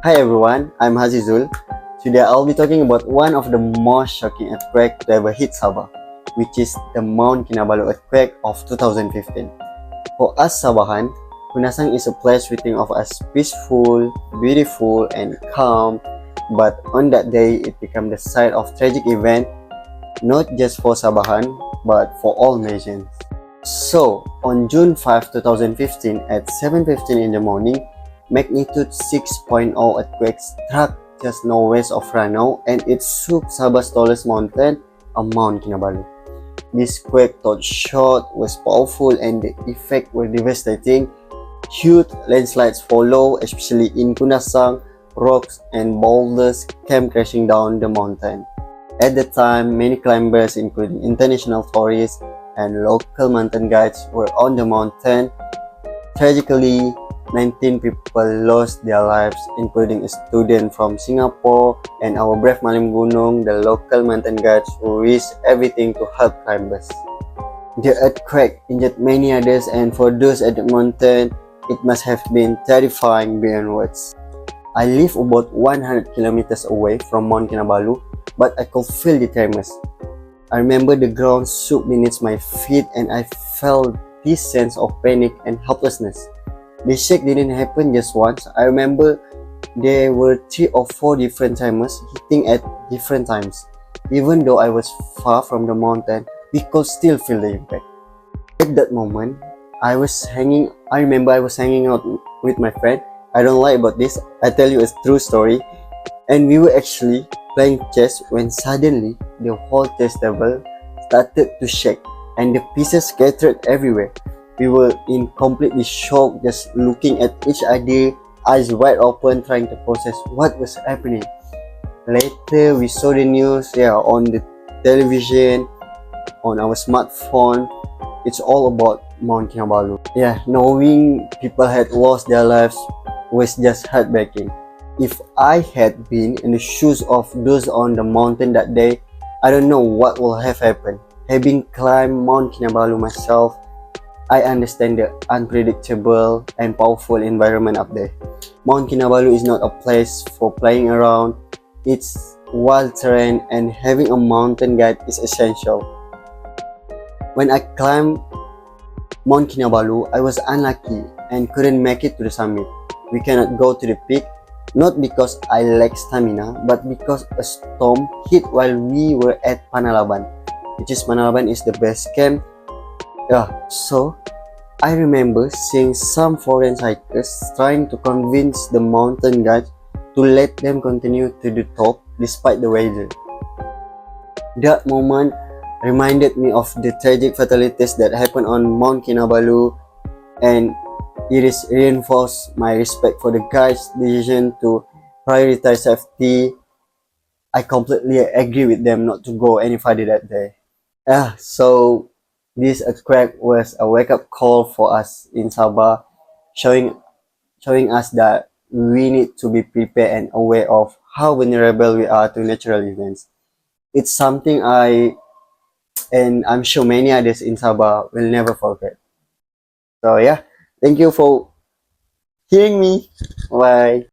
Hi everyone, I'm Hazizul. Today I'll be talking about one of the most shocking earthquakes to ever hit Sabah, which is the Mount Kinabalu earthquake of 2015. For us Sabahan, Kunasang is a place we think of as peaceful, beautiful, and calm, but on that day it became the site of tragic event, not just for Sabahan, but for all nations. So, on June 5, 2015 at 7:15 in the morning, magnitude 6.0 earthquake struck just northwest of Ranau and it shook Sabah's tallest mountain, Mount Kinabalu. This quake, though short, was powerful and the effects were devastating. Huge landslides followed, especially in Kunasang. Rocks and boulders came crashing down the mountain. At the time, many climbers, including international tourists and local mountain guides, were on the mountain. Tragically, 19 people lost their lives, including a student from Singapore and our brave Malim Gunung, the local mountain guides who risked everything to help climbers. The earthquake injured many others, and for those at the mountain, it must have been terrifying beyond words. I live about 100 kilometers away from Mount Kinabalu, but I could feel the tremors. I remember the ground shook beneath my feet and I felt this sense of panic and helplessness. The shake didn't happen just once. I remember there were 3 or 4 different tremors hitting at different times. Even though I was far from the mountain, we could still feel the impact. At that moment, I remember I was hanging out with my friend. I don't lie about this, I tell you a true story. And we were actually playing chess when suddenly the whole chess table started to shake and the pieces scattered everywhere. We were in completely shock, just looking at each other, eyes wide open, trying to process what was happening. Later, we saw the news on the television, on our smartphone. It's all about Mount Kinabalu. Knowing people had lost their lives was just heartbreaking. If I had been in the shoes of those on the mountain that day, I don't know what would have happened. Having climbed Mount Kinabalu myself, I understand the unpredictable and powerful environment up there. Mount Kinabalu is not a place for playing around. It's wild terrain and having a mountain guide is essential. When I climbed Mount Kinabalu, I was unlucky and couldn't make it to the summit. We cannot go to the peak, not because I lack stamina, but because a storm hit while we were at Panalaban, Panalaban is the best camp. So I remember seeing some foreign hikers trying to convince the mountain guide to let them continue to the top despite the weather. That moment reminded me of the tragic fatalities that happened on Mount Kinabalu, and it is reinforced my respect for the guide's decision to prioritize safety. I completely agree with them not to go any further that day. So this earthquake was a wake-up call for us in Sabah, showing us that we need to be prepared and aware of how vulnerable we are to natural events. It's something I'm sure many others in Sabah will never forget. So thank you for hearing me. Bye.